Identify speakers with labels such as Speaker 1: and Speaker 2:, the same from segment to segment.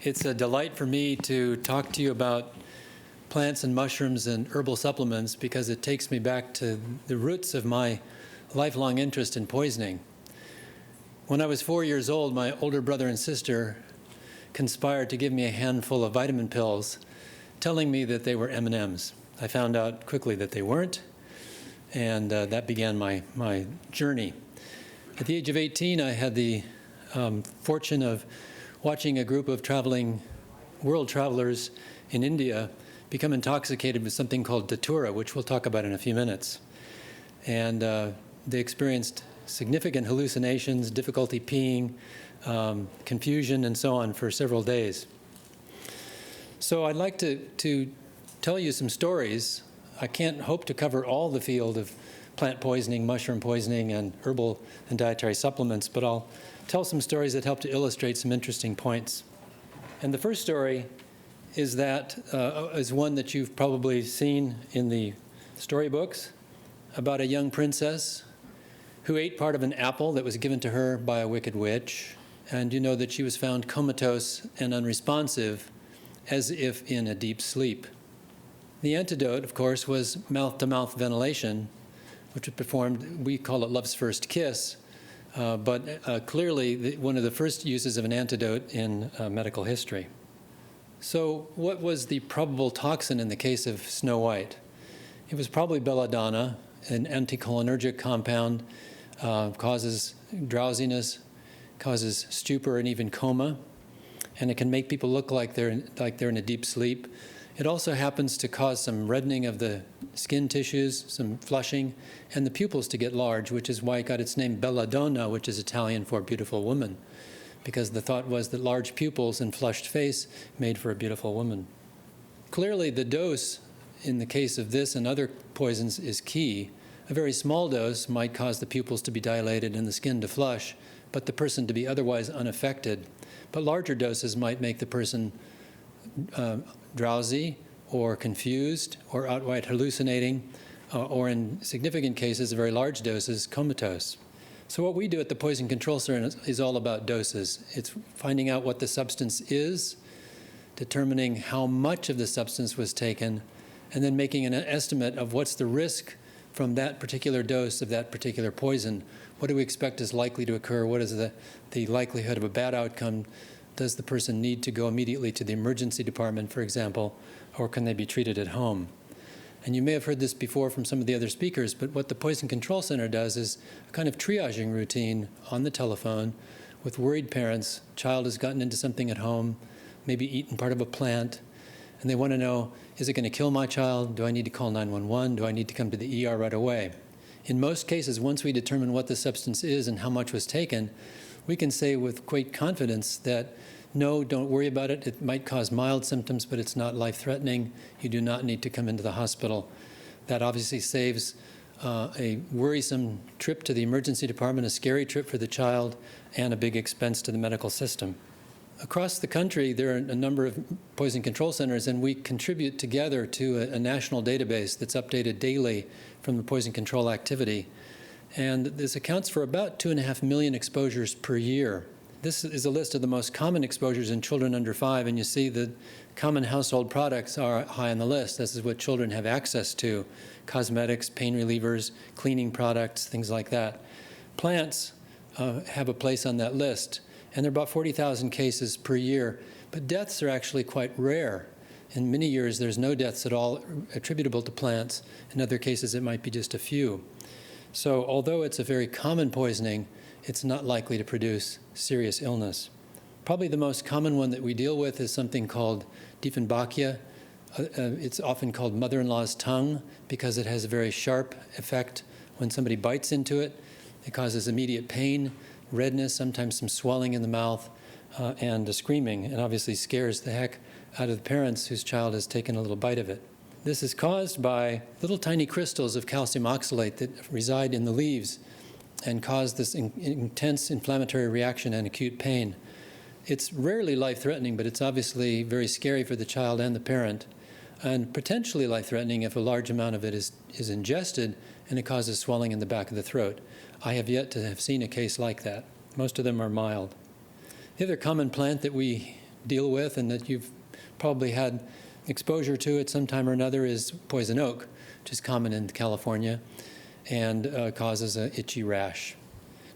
Speaker 1: It's a delight for me to talk to you about plants and mushrooms and herbal supplements because it takes me back to the roots of my lifelong interest in poisoning. When I was 4 years old, my older brother and sister conspired to give me a handful of vitamin pills, telling me that they were M&Ms. I found out quickly that they weren't, and that began my journey. At the age of 18, I had the fortune of watching a group of world travelers in India become intoxicated with something called datura, which we'll talk about in a few minutes. And they experienced significant hallucinations, difficulty peeing, confusion, and so on for several days. So I'd like to tell you some stories. I can't hope to cover all the field of plant poisoning, mushroom poisoning, and herbal and dietary supplements, but I'll tell some stories that help to illustrate some interesting points. And the first story is one that you've probably seen in the storybooks about a young princess who ate part of an apple that was given to her by a wicked witch, and you know that she was found comatose and unresponsive, as if in a deep sleep. The antidote, of course, was mouth-to-mouth ventilation, which was performed, we call it love's first kiss, but clearly one of the first uses of an antidote in medical history. So what was the probable toxin in the case of Snow White? It was probably belladonna, an anticholinergic compound, causes drowsiness, causes stupor and even coma, and it can make people look like they're in a deep sleep. It also happens to cause some reddening of the skin tissues, some flushing, and the pupils to get large, which is why it got its name belladonna, which is Italian for beautiful woman, because the thought was that large pupils and flushed face made for a beautiful woman. Clearly, the dose in the case of this and other poisons is key. A very small dose might cause the pupils to be dilated and the skin to flush, but the person to be otherwise unaffected. But larger doses might make the person drowsy or confused or outright hallucinating, or in significant cases, very large doses, comatose. So what we do at the Poison Control Center is all about doses. It's finding out what the substance is, determining how much of the substance was taken, and then making an estimate of what's the risk from that particular dose of that particular poison. What do we expect is likely to occur? What is the likelihood of a bad outcome? Does the person need to go immediately to the emergency department, for example, or can they be treated at home? And you may have heard this before from some of the other speakers, but what the Poison Control Center does is a kind of triaging routine on the telephone with worried parents. Child has gotten into something at home, maybe eaten part of a plant, and they want to know, is it going to kill my child? Do I need to call 911? Do I need to come to the ER right away? In most cases, once we determine what the substance is and how much was taken, we can say with great confidence that, no, don't worry about it. It might cause mild symptoms, but it's not life-threatening. You do not need to come into the hospital. That obviously saves a worrisome trip to the emergency department, a scary trip for the child, and a big expense to the medical system. Across the country, there are a number of poison control centers, and we contribute together to a national database that's updated daily from the poison control activity. And this accounts for about 2.5 million exposures per year. This is a list of the most common exposures in children under 5, and you see that common household products are high on the list. This is what children have access to: cosmetics, pain relievers, cleaning products, things like that. Plants have a place on that list, and there are about 40,000 cases per year, but deaths are actually quite rare. In many years, there's no deaths at all attributable to plants. In other cases, it might be just a few. So although it's a very common poisoning, it's not likely to produce serious illness. Probably the most common one that we deal with is something called Dieffenbachia. It's often called mother-in-law's tongue because it has a very sharp effect when somebody bites into it. It causes immediate pain, redness, sometimes some swelling in the mouth, and screaming, and obviously scares the heck out of the parents whose child has taken a little bite of it. This is caused by little tiny crystals of calcium oxalate that reside in the leaves and cause this intense inflammatory reaction and acute pain. It's rarely life-threatening, but it's obviously very scary for the child and the parent, and potentially life-threatening if a large amount of it is ingested and it causes swelling in the back of the throat. I have yet to have seen a case like that. Most of them are mild. The other common plant that we deal with and that you've probably had exposure to at some time or another is poison oak, which is common in California and causes an itchy rash.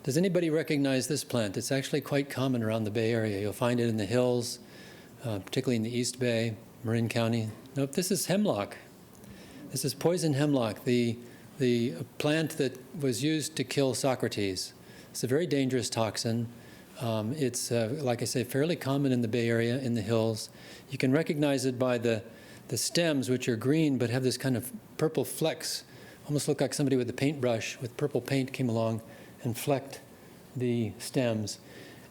Speaker 1: Does anybody recognize this plant? It's actually quite common around the Bay Area. You'll find it in the hills, particularly in the East Bay, Marin County. Nope, this is hemlock. This is poison hemlock, the plant that was used to kill Socrates. It's a very dangerous toxin. It's, like I say, fairly common in the Bay Area, in the hills. You can recognize it by the stems, which are green but have this kind of purple flecks, almost look like somebody with a paintbrush with purple paint came along and flecked the stems.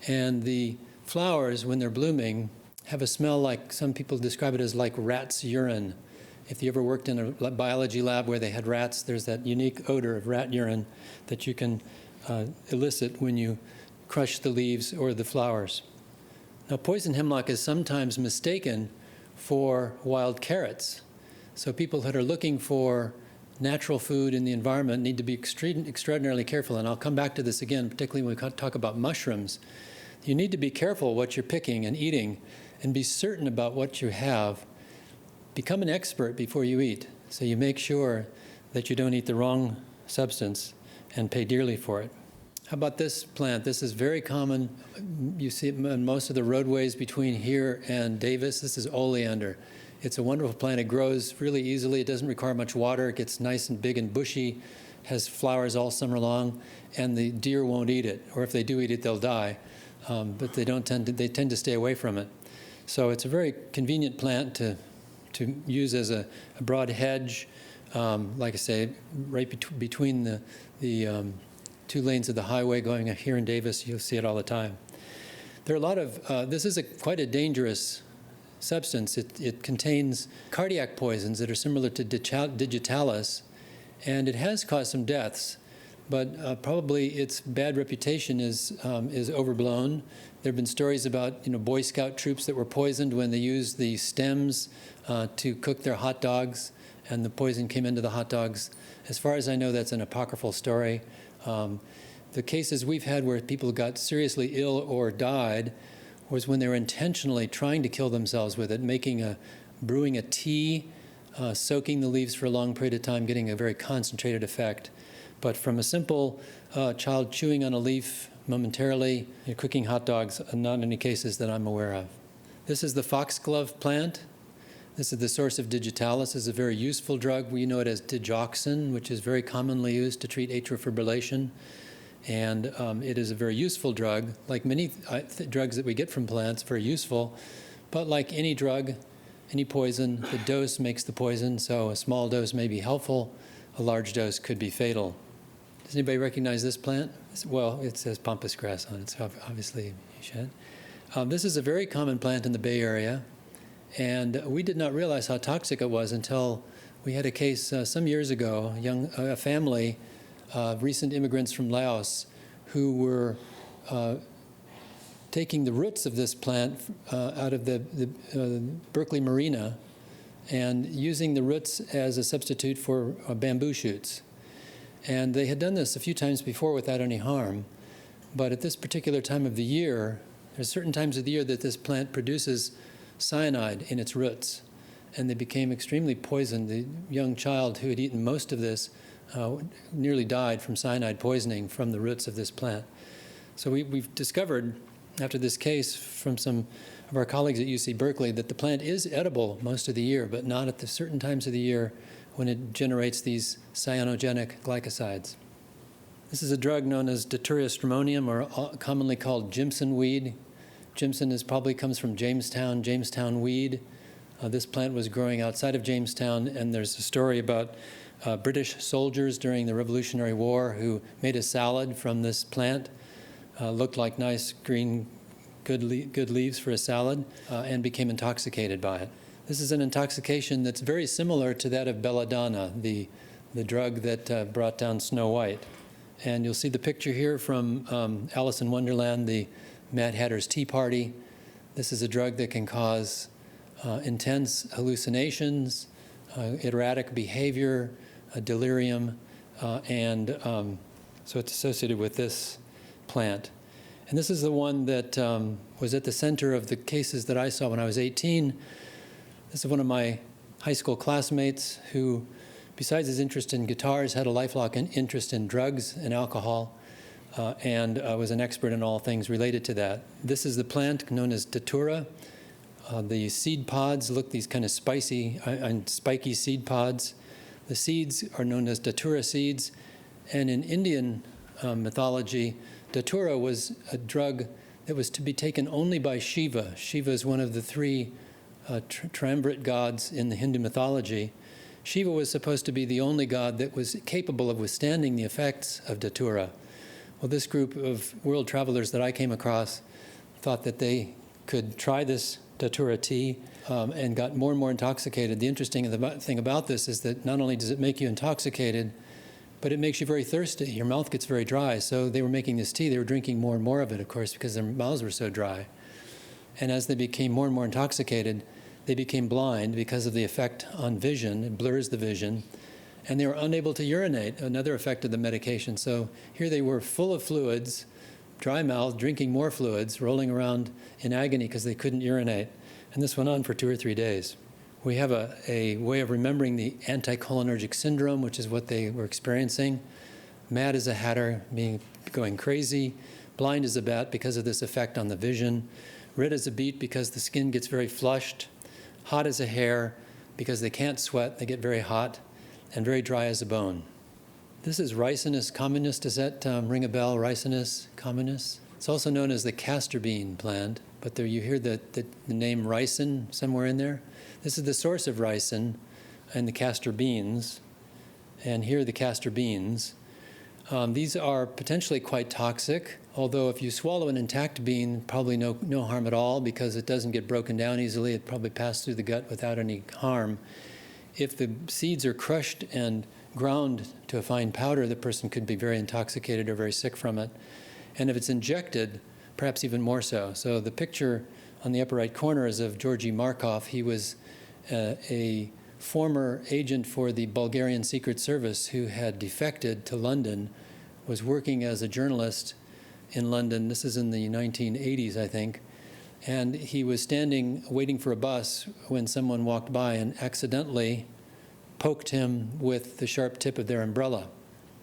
Speaker 1: And the flowers, when they're blooming, have a smell like, some people describe it as like rat's urine. If you ever worked in a biology lab where they had rats, there's that unique odor of rat urine that you can elicit when you crush the leaves or the flowers. Now, poison hemlock is sometimes mistaken for wild carrots. So people that are looking for natural food in the environment need to be extraordinarily careful. And I'll come back to this again, particularly when we talk about mushrooms. You need to be careful what you're picking and eating and be certain about what you have. Become an expert before you eat, so you make sure that you don't eat the wrong substance and pay dearly for it. How about this plant? This is very common. You see it on most of the roadways between here and Davis. This is oleander. It's a wonderful plant. It grows really easily. It doesn't require much water. It gets nice and big and bushy, has flowers all summer long, and the deer won't eat it. Or if they do eat it, they'll die. But they tend to stay away from it. So it's a very convenient plant to use as a broad hedge, like I say, right between the two lanes of the highway going here in Davis. You'll see it all the time. There are a lot of, this is quite a dangerous substance. It contains cardiac poisons that are similar to digitalis, and it has caused some deaths, but probably its bad reputation is overblown. There have been stories about Boy Scout troops that were poisoned when they used the stems to cook their hot dogs, and the poison came into the hot dogs. As far as I know, that's an apocryphal story. The cases we've had where people got seriously ill or died was when they were intentionally trying to kill themselves with it, brewing a tea, soaking the leaves for a long period of time, getting a very concentrated effect. But from a simple child chewing on a leaf momentarily, cooking hot dogs, not any cases that I'm aware of. This is the foxglove plant. This is the source of digitalis. It's a very useful drug. We know it as digoxin, which is very commonly used to treat atrial fibrillation. And it is a very useful drug. Like many drugs that we get from plants, very useful. But like any drug, any poison, the dose makes the poison. So a small dose may be helpful. A large dose could be fatal. Does anybody recognize this plant? Well, it says pampas grass on it, so obviously you should. This is a very common plant in the Bay Area. And we did not realize how toxic it was until we had a case some years ago, a family of recent immigrants from Laos who were taking the roots of this plant out of the Berkeley Marina and using the roots as a substitute for bamboo shoots. And they had done this a few times before without any harm. But at this particular time of the year, there's certain times of the year that this plant produces cyanide in its roots. And they became extremely poisoned. The young child who had eaten most of this nearly died from cyanide poisoning from the roots of this plant. So we've discovered, after this case from some of our colleagues at UC Berkeley, that the plant is edible most of the year, but not at the certain times of the year when it generates these cyanogenic glycosides. This is a drug known as Datura stramonium, or commonly called Jimson weed. Jimson probably comes from Jamestown weed. This plant was growing outside of Jamestown, and there's a story about British soldiers during the Revolutionary War who made a salad from this plant. Looked like nice green, good leaves for a salad, and became intoxicated by it. This is an intoxication that's very similar to that of belladonna, the drug that brought down Snow White. And you'll see the picture here from Alice in Wonderland, the Mad Hatter's Tea Party. This is a drug that can cause intense hallucinations, erratic behavior, delirium, and so it's associated with this plant. And this is the one that was at the center of the cases that I saw when I was 18. This is one of my high school classmates who, besides his interest in guitars, had a lifelong interest in drugs and alcohol, and was an expert in all things related to that. This is the plant known as datura. The seed pods look these kind of spiky seed pods. The seeds are known as datura seeds, and in Indian mythology, datura was a drug that was to be taken only by Shiva. Shiva is one of the three triumvirate gods in the Hindu mythology. Shiva was supposed to be the only god that was capable of withstanding the effects of datura. Well, this group of world travelers that I came across thought that they could try this datura tea and got more and more intoxicated. The interesting thing about this is that not only does it make you intoxicated, but it makes you very thirsty. Your mouth gets very dry. So they were making this tea. They were drinking more and more of it, of course, because their mouths were so dry. And as they became more and more intoxicated, they became blind because of the effect on vision. It blurs the vision. And they were unable to urinate, another effect of the medication. So here they were full of fluids, dry mouth, drinking more fluids, rolling around in agony because they couldn't urinate. And this went on for 2 or 3 days. We have a way of remembering the anticholinergic syndrome, which is what they were experiencing. Mad as a hatter, going crazy. Blind as a bat because of this effect on the vision. Red as a beet because the skin gets very flushed. Hot as a hair because they can't sweat, they get very hot. And very dry as a bone. This is Ricinus communis. Does that ring a bell? Ricinus communis? It's also known as the castor bean plant, but there you hear the name ricin somewhere in there. This is the source of ricin and the castor beans, and here are the castor beans. These are potentially quite toxic, although if you swallow an intact bean, probably no harm at all because it doesn't get broken down easily. It probably passes through the gut without any harm. If the seeds are crushed and ground to a fine powder, the person could be very intoxicated or very sick from it. And if it's injected, perhaps even more so. So the picture on the upper right corner is of Georgy Markov. He was a former agent for the Bulgarian Secret Service who had defected to London, was working as a journalist in London. This is in the 1980s, I think. And he was standing waiting for a bus when someone walked by and accidentally poked him with the sharp tip of their umbrella.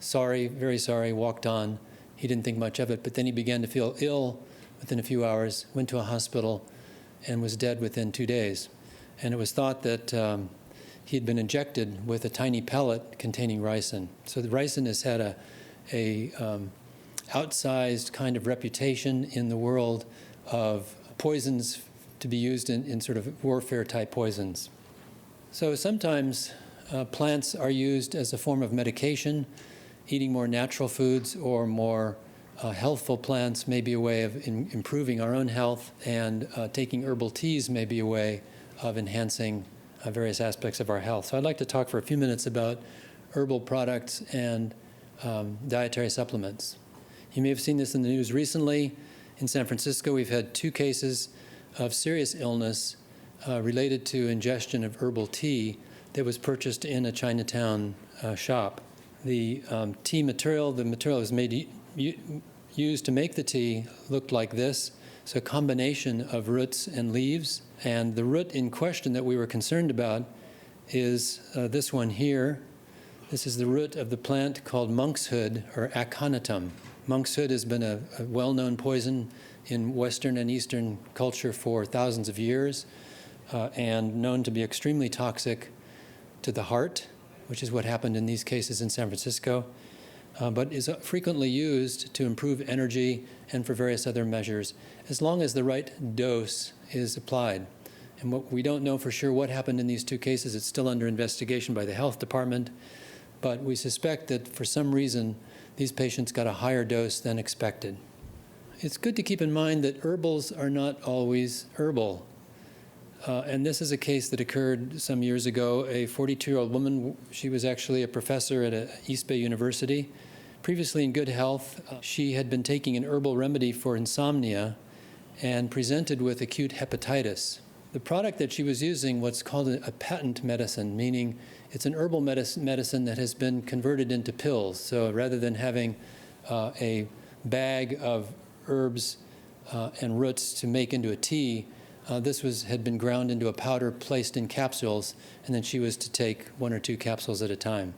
Speaker 1: Sorry, very sorry, walked on. He didn't think much of it, but then he began to feel ill within a few hours, went to a hospital, and was dead within 2 days. And it was thought that he had been injected with a tiny pellet containing ricin. So the ricin has had a outsized kind of reputation in the world of poisons to be used in sort of warfare-type poisons. So sometimes plants are used as a form of medication. Eating more natural foods or more healthful plants may be a way of improving our own health, and taking herbal teas may be a way of enhancing various aspects of our health. So I'd like to talk for a few minutes about herbal products and dietary supplements. You may have seen this in the news recently. In San Francisco, we've had 2 cases of serious illness related to ingestion of herbal tea that was purchased in a Chinatown shop. The tea material, the material was used to make the tea looked like this. So a combination of roots and leaves. And the root in question that we were concerned about is this one here. This is the root of the plant called monkshood, or aconitum. Monkshood has been a well-known poison in Western and Eastern culture for thousands of years, and known to be extremely toxic to the heart, which is what happened in these cases in San Francisco, but is frequently used to improve energy and for various other measures, as long as the right dose is applied. And what we don't know for sure what happened in these 2 cases. It's still under investigation by the health department, but we suspect that for some reason these patients got a higher dose than expected. It's good to keep in mind that herbals are not always herbal. And this is a case that occurred some years ago. A 42-year-old woman, she was actually a professor at East Bay University. Previously in good health, she had been taking an herbal remedy for insomnia and presented with acute hepatitis. The product that she was using, what's called a patent medicine, meaning it's an herbal medicine that has been converted into pills. So rather than having a bag of herbs and roots to make into a tea. This had been ground into a powder, placed in capsules, and then she was to take 1 or 2 capsules at a time.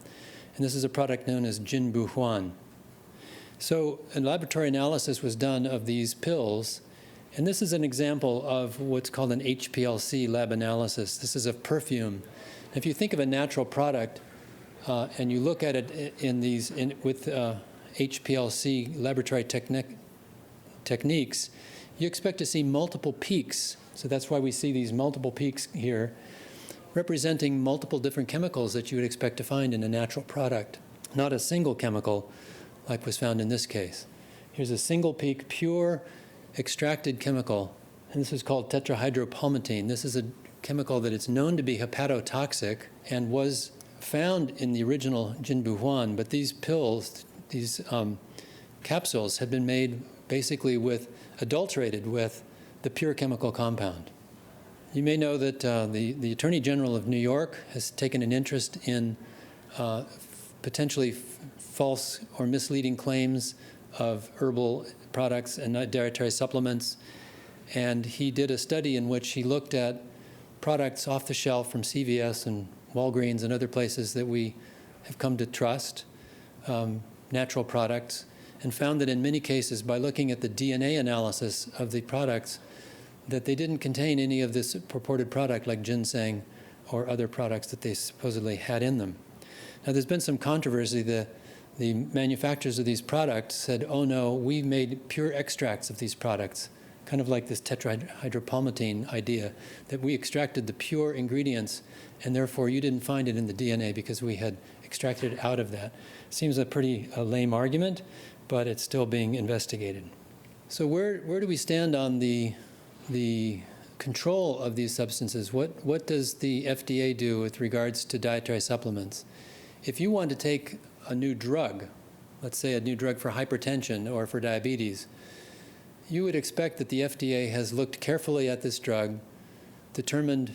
Speaker 1: And this is a product known as Jinbu Huan. So a laboratory analysis was done of these pills, and this is an example of what's called an HPLC lab analysis. This is of perfume. If you think of a natural product and you look at it with HPLC laboratory techniques, you expect to see multiple peaks. So that's why we see these multiple peaks here, representing multiple different chemicals that you would expect to find in a natural product, not a single chemical like was found in this case. Here's a single peak, pure extracted chemical, and this is called tetrahydropalmitine. This is a chemical that is known to be hepatotoxic and was found in the original Jinbu Huan, but these pills, these capsules, had been made basically adulterated with the pure chemical compound. You may know that the Attorney General of New York has taken an interest in potentially false or misleading claims of herbal products and dietary supplements. And he did a study in which he looked at products off the shelf from CVS and Walgreens and other places that we have come to trust, natural products, and found that in many cases, by looking at the DNA analysis of the products, that they didn't contain any of this purported product like ginseng or other products that they supposedly had in them. Now, there's been some controversy. The manufacturers of these products said, oh no, we made pure extracts of these products, kind of like this tetrahydropalmitine idea, that we extracted the pure ingredients and therefore you didn't find it in the DNA because we had extracted it out of that. Seems a pretty lame argument, but it's still being investigated. So where do we stand on the control of these substances? What does the FDA do with regards to dietary supplements? If you want to take a new drug, let's say a new drug for hypertension or for diabetes, you would expect that the FDA has looked carefully at this drug, determined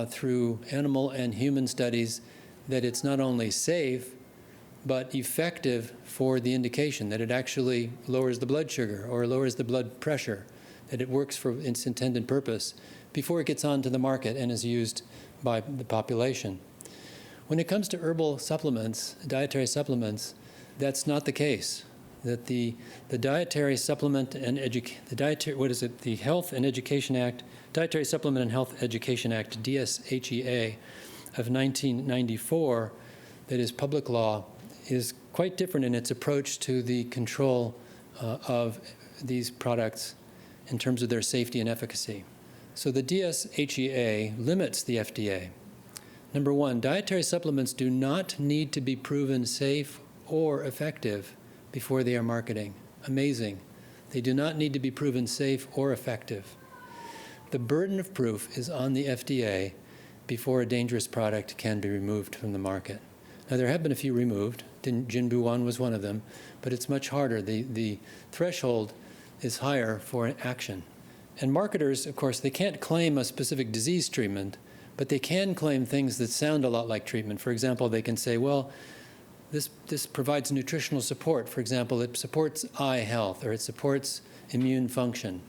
Speaker 1: through animal and human studies that it's not only safe, but effective for the indication, that it actually lowers the blood sugar or lowers the blood pressure, that it works for its intended purpose before it gets onto the market and is used by the population. When it comes to herbal supplements, dietary supplements, that's not the case. That the Dietary Supplement and the Health and Education Act, Dietary Supplement and Health Education Act, DSHEA, of 1994, that is public law, is quite different in its approach to the control of these products in terms of their safety and efficacy. So the DSHEA limits the FDA. Number one, dietary supplements do not need to be proven safe or effective before they are marketing. Amazing. They do not need to be proven safe or effective. The burden of proof is on the FDA before a dangerous product can be removed from the market. Now, there have been a few removed. Jinbu Huan was one of them, but it's much harder. The threshold is higher for action. And marketers, of course, they can't claim a specific disease treatment, but they can claim things that sound a lot like treatment. For example, they can say, well, this provides nutritional support. For example, it supports eye health, or it supports immune function.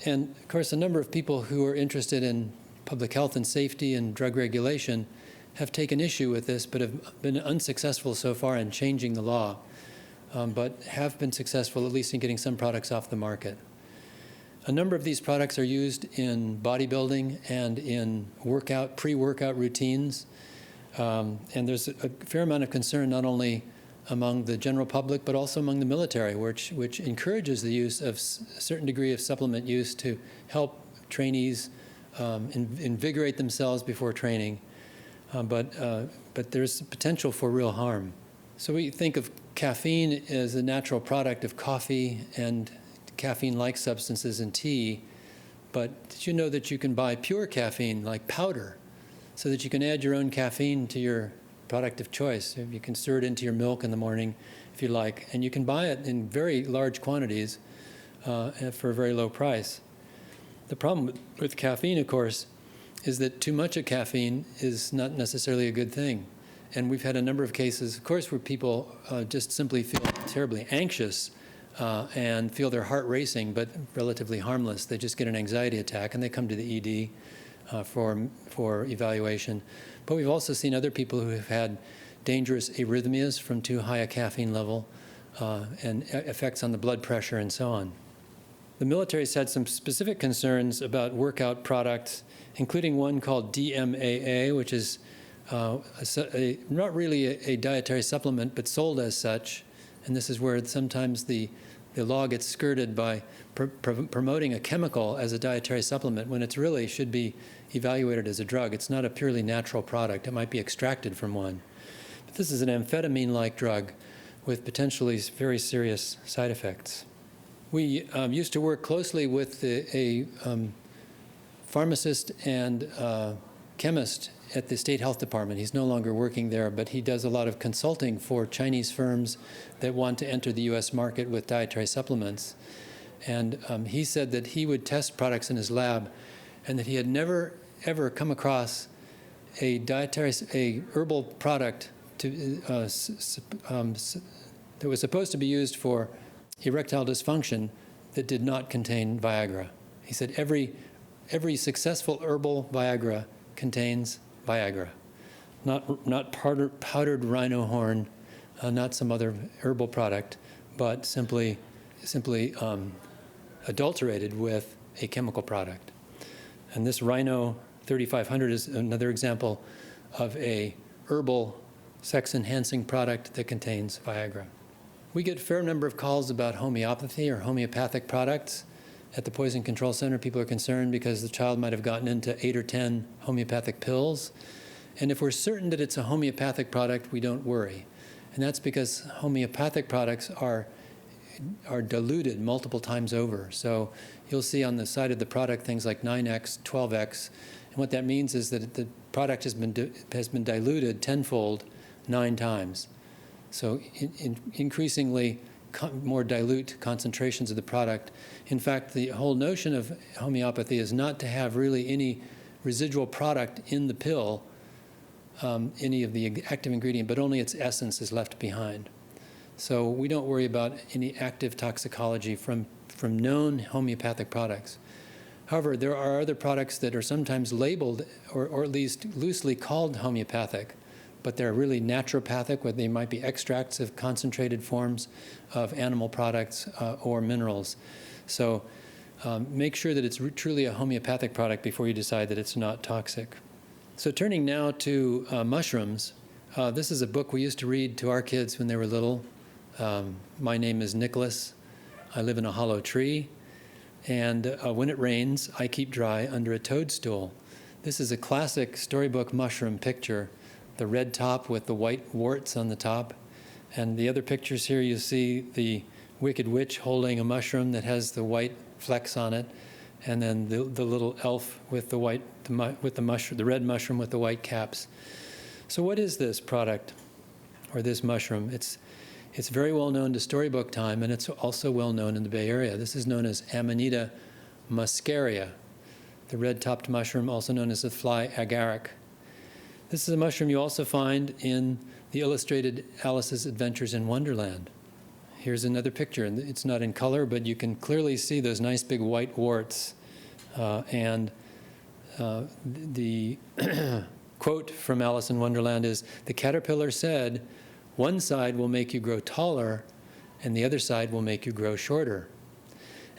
Speaker 1: And, of course, a number of people who are interested in public health and safety and drug regulation have taken issue with this, but have been unsuccessful so far in changing the law, but have been successful at least in getting some products off the market. A number of these products are used in bodybuilding and in pre-workout routines. And there's a fair amount of concern not only among the general public, but also among the military, which encourages the use of a certain degree of supplement use to help trainees invigorate themselves before training. But there's potential for real harm. So we think of caffeine as a natural product of coffee and caffeine-like substances in tea, but did you know that you can buy pure caffeine, like powder, so that you can add your own caffeine to your product of choice? You can stir it into your milk in the morning if you like, and you can buy it in very large quantities for a very low price. The problem with caffeine, of course, is that too much of caffeine is not necessarily a good thing. And we've had a number of cases, of course, where people just simply feel terribly anxious and feel their heart racing, but relatively harmless. They just get an anxiety attack, and they come to the ED for evaluation. But we've also seen other people who have had dangerous arrhythmias from too high a caffeine level and effects on the blood pressure and so on. The military's had some specific concerns about workout products, including one called DMAA, which is not really a dietary supplement, but sold as such. And this is where sometimes the law gets skirted by promoting a chemical as a dietary supplement when it really should be evaluated as a drug. It's not a purely natural product. It might be extracted from one. But this is an amphetamine-like drug with potentially very serious side effects. We used to work closely with a pharmacist and chemist at the State Health Department. He's no longer working there, but he does a lot of consulting for Chinese firms that want to enter the U.S. market with dietary supplements. And he said that he would test products in his lab and that he had never, ever come across a herbal product that was supposed to be used for erectile dysfunction that did not contain Viagra. He said every successful herbal Viagra contains Viagra, not powdered rhino horn, not some other herbal product, but simply adulterated with a chemical product. And this Rhino 3500 is another example of a herbal sex-enhancing product that contains Viagra. We get a fair number of calls about homeopathy or homeopathic products. At the Poison Control Center, people are concerned because the child might have gotten into 8 or 10 homeopathic pills. And if we're certain that it's a homeopathic product, we don't worry. And that's because homeopathic products are diluted multiple times over. So you'll see on the side of the product things like 9x, 12x. And what that means is that the product has been diluted tenfold 9 times. So increasingly more dilute concentrations of the product. In fact, the whole notion of homeopathy is not to have really any residual product in the pill, any of the active ingredient, but only its essence is left behind. So we don't worry about any active toxicology from known homeopathic products. However, there are other products that are sometimes labeled or at least loosely called homeopathic, but they're really naturopathic, where they might be extracts of concentrated forms of animal products or minerals. So make sure that it's truly a homeopathic product before you decide that it's not toxic. So turning now to mushrooms, this is a book we used to read to our kids when they were little. My name is Nicholas. I live in a hollow tree. And when it rains, I keep dry under a toadstool. This is a classic storybook mushroom picture. The red top with the white warts on the top. And the other pictures here, you see the Wicked Witch holding a mushroom that has the white flecks on it, and then the little elf with the red mushroom with the white caps. So what is this product, or this mushroom? It's very well known to storybook time, and it's also well known in the Bay Area. This is known as Amanita muscaria, the red-topped mushroom, also known as the fly agaric. This is a mushroom you also find in the illustrated Alice's Adventures in Wonderland. Here's another picture, and it's not in color, but you can clearly see those nice big white warts. And the quote from Alice in Wonderland is, "The caterpillar said, 'One side will make you grow taller, and the other side will make you grow shorter.'"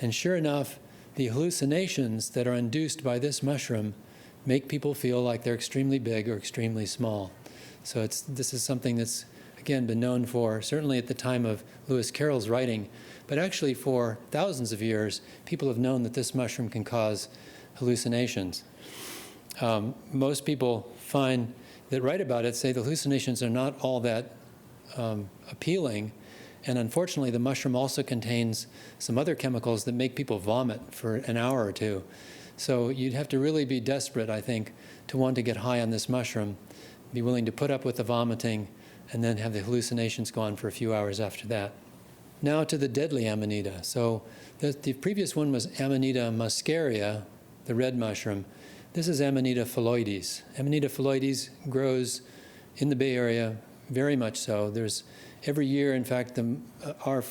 Speaker 1: And sure enough, the hallucinations that are induced by this mushroom make people feel like they're extremely big or extremely small. So this is something that's, again, been known for, certainly at the time of Lewis Carroll's writing, but actually for thousands of years, people have known that this mushroom can cause hallucinations. Most people that write about it say the hallucinations are not all that appealing, and unfortunately the mushroom also contains some other chemicals that make people vomit for an hour or two. So you'd have to really be desperate, I think, to want to get high on this mushroom, be willing to put up with the vomiting, and then have the hallucinations go on for a few hours after that. Now to the deadly Amanita. So the previous one was Amanita muscaria, the red mushroom. This is Amanita phalloides. Amanita phalloides grows in the Bay Area, very much so. There's every year, in fact, our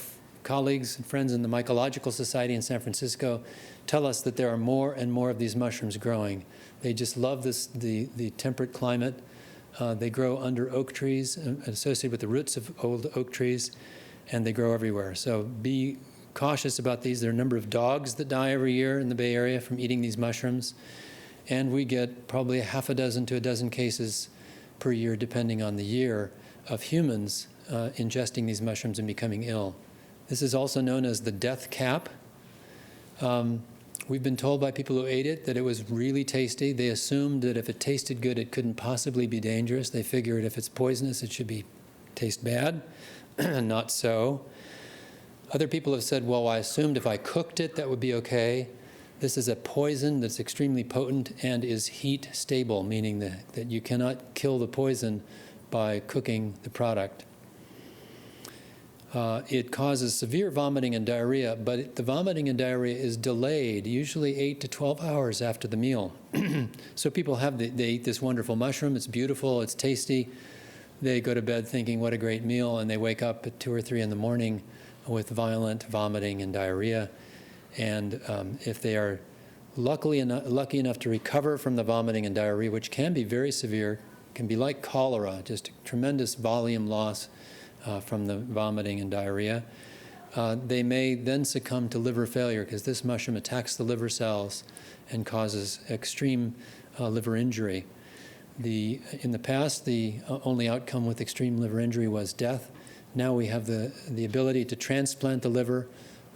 Speaker 1: colleagues and friends in the Mycological Society in San Francisco tell us that there are more and more of these mushrooms growing. They just love the temperate climate. They grow under oak trees, associated with the roots of old oak trees, and they grow everywhere. So be cautious about these. There are a number of dogs that die every year in the Bay Area from eating these mushrooms, and we get probably half a dozen to a dozen cases per year, depending on the year, of humans ingesting these mushrooms and becoming ill. This is also known as the death cap. We've been told by people who ate it that it was really tasty. They assumed that if it tasted good, it couldn't possibly be dangerous. They figured if it's poisonous, it should taste bad. Not so. Other people have said, well, I assumed if I cooked it, that would be okay. This is a poison that's extremely potent and is heat stable, meaning that you cannot kill the poison by cooking the product. It causes severe vomiting and diarrhea, but the vomiting and diarrhea is delayed, usually 8 to 12 hours after the meal. So people they eat this wonderful mushroom, it's beautiful, it's tasty. They go to bed thinking, what a great meal, and they wake up at 2 or 3 in the morning with violent vomiting and diarrhea. And if they are lucky enough to recover from the vomiting and diarrhea, which can be very severe, can be like cholera, just a tremendous volume loss from the vomiting and diarrhea, they may then succumb to liver failure because this mushroom attacks the liver cells and causes extreme liver injury. In the past, the only outcome with extreme liver injury was death. Now we have the ability to transplant the liver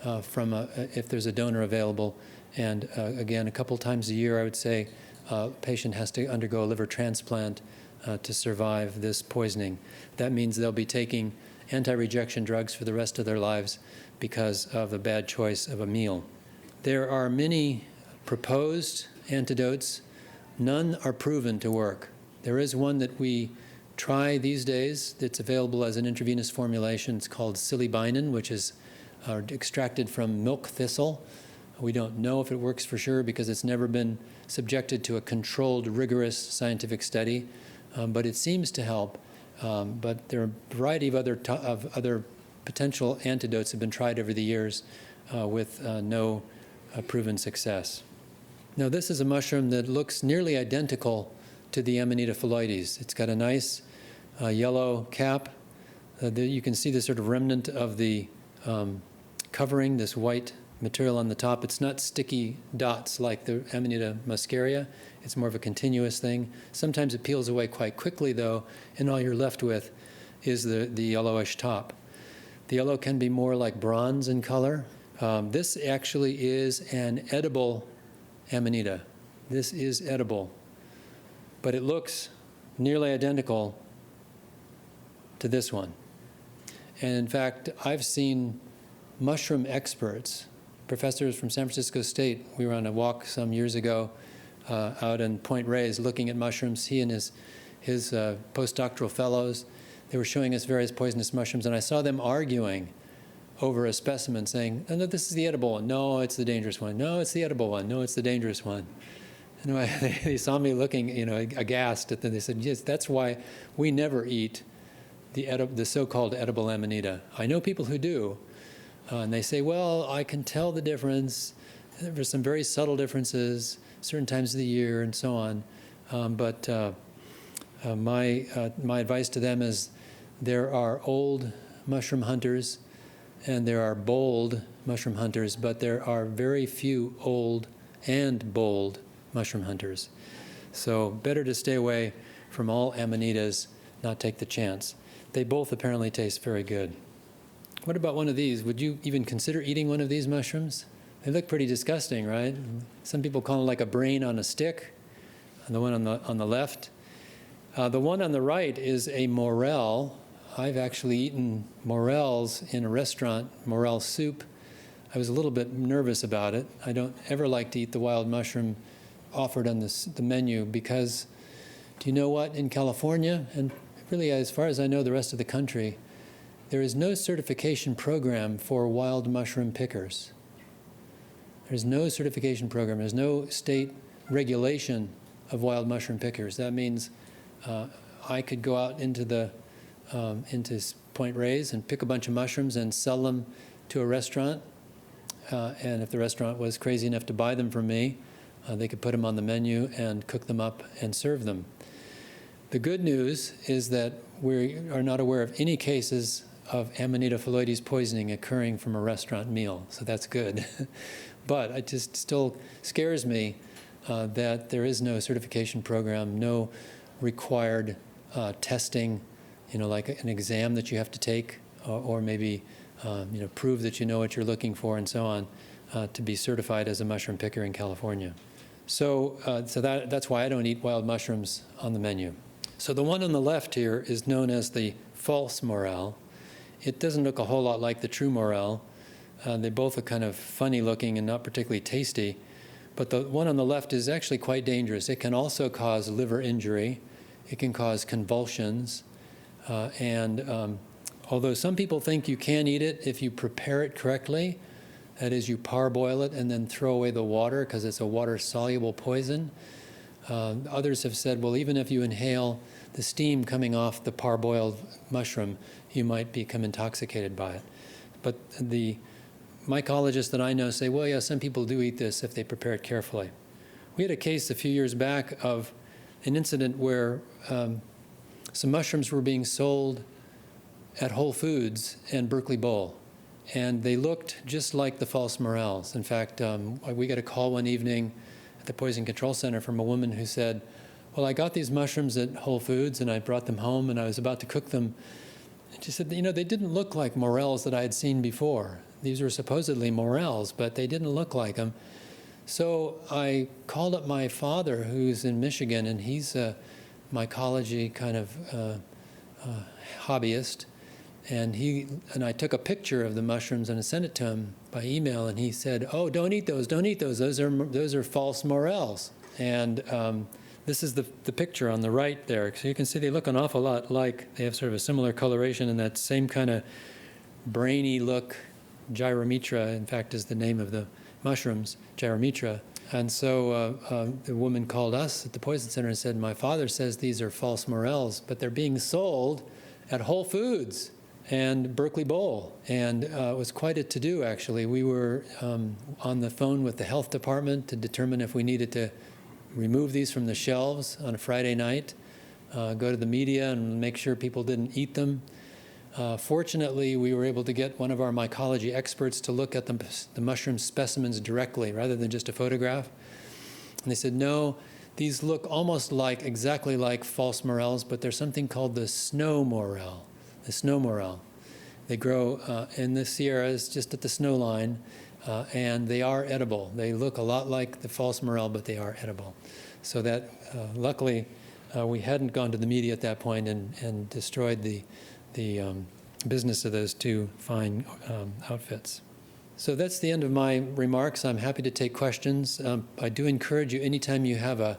Speaker 1: if there's a donor available. And again, a couple times a year, I would say, a patient has to undergo a liver transplant to survive this poisoning. That means they'll be taking anti-rejection drugs for the rest of their lives because of a bad choice of a meal. There are many proposed antidotes. None are proven to work. There is one that we try these days that's available as an intravenous formulation. It's called silibinin, which is extracted from milk thistle. We don't know if it works for sure because it's never been subjected to a controlled, rigorous scientific study. But it seems to help. But there are a variety of other potential antidotes have been tried over the years with no proven success. Now, this is a mushroom that looks nearly identical to the Amanita phalloides. It's got a nice yellow cap. You can see the sort of remnant of the covering, this white material on the top. It's not sticky dots like the Amanita muscaria. It's more of a continuous thing. Sometimes it peels away quite quickly, though, and all you're left with is the yellowish top. The yellow can be more like bronze in color. This actually is an edible Amanita. This is edible, but it looks nearly identical to this one. And in fact, I've seen mushroom experts, professors from San Francisco State. We were on a walk some years ago out in Point Reyes looking at mushrooms. He and his postdoctoral fellows, they were showing us various poisonous mushrooms, and I saw them arguing over a specimen saying, oh, no, this is the edible one. No, it's the dangerous one. No, it's the edible one. No, it's the dangerous one. And they saw me looking, aghast at them. They said, yes, that's why we never eat the so-called edible Amanita. I know people who do, and they say, well, I can tell the difference. There are some very subtle differences, certain times of the year, and so on. But my advice to them is there are old mushroom hunters and there are bold mushroom hunters, but there are very few old and bold mushroom hunters. So better to stay away from all Amanitas, not take the chance. They both apparently taste very good. What about one of these? Would you even consider eating one of these mushrooms? They look pretty disgusting, right? Some people call them like a brain on a stick, and the one on the left. The one on the right is a morel. I've actually eaten morels in a restaurant, morel soup. I was a little bit nervous about it. I don't ever like to eat the wild mushroom offered on the menu because, do you know what? In California, and really as far as I know the rest of the country, there is no certification program for wild mushroom pickers. There's no certification program. There's no state regulation of wild mushroom pickers. That means I could go out into Point Reyes and pick a bunch of mushrooms and sell them to a restaurant, and if the restaurant was crazy enough to buy them from me, they could put them on the menu and cook them up and serve them. The good news is that we are not aware of any cases of Amanita phalloides poisoning occurring from a restaurant meal, so that's good. But it just still scares me that there is no certification program, no required testing, like an exam that you have to take, or maybe prove that you know what you're looking for and so on, to be certified as a mushroom picker in California. So that's why I don't eat wild mushrooms on the menu. So the one on the left here is known as the false morel. It doesn't look a whole lot like the true morel. They both are kind of funny looking and not particularly tasty. But the one on the left is actually quite dangerous. It can also cause liver injury. It can cause convulsions. And although some people think you can eat it if you prepare it correctly, that is, you parboil it and then throw away the water because it's a water-soluble poison. Others have said, well, even if you inhale the steam coming off the parboiled mushroom, you might become intoxicated by it. But the mycologists that I know say, well, yeah, some people do eat this if they prepare it carefully. We had a case a few years back of an incident where some mushrooms were being sold at Whole Foods and Berkeley Bowl, and they looked just like the false morels. In fact, we got a call one evening at the Poison Control Center from a woman who said, well, I got these mushrooms at Whole Foods and I brought them home and I was about to cook them. And she said, they didn't look like morels that I had seen before. These were supposedly morels, but they didn't look like them. So I called up my father, who's in Michigan, and he's a mycology kind of hobbyist. And I took a picture of the mushrooms and I sent it to him by email, and he said, "Oh, don't eat those! Don't eat those! Those are false morels." And this is the picture on the right there. So you can see they look an awful lot like. They have sort of a similar coloration and that same kind of brainy look. Gyrometra, in fact, is the name of the mushrooms. Gyrometra. And so the woman called us at the Poison Center and said, "My father says these are false morels, but they're being sold at Whole Foods and Berkeley Bowl." And it was quite a to-do, actually. We were on the phone with the health department to determine if we needed to remove these from the shelves on a Friday night, go to the media and make sure people didn't eat them. Fortunately, we were able to get one of our mycology experts to look at the mushroom specimens directly rather than just a photograph. And they said, no, these look almost exactly like false morels, but there's something called the snow morel. The snow morel. They grow in the Sierras, just at the snow line, and they are edible. They look a lot like the false morel, but they are edible. So that, luckily, we hadn't gone to the media at that point and destroyed the business of those two fine outfits. So that's the end of my remarks. I'm happy to take questions. I do encourage you, anytime you have a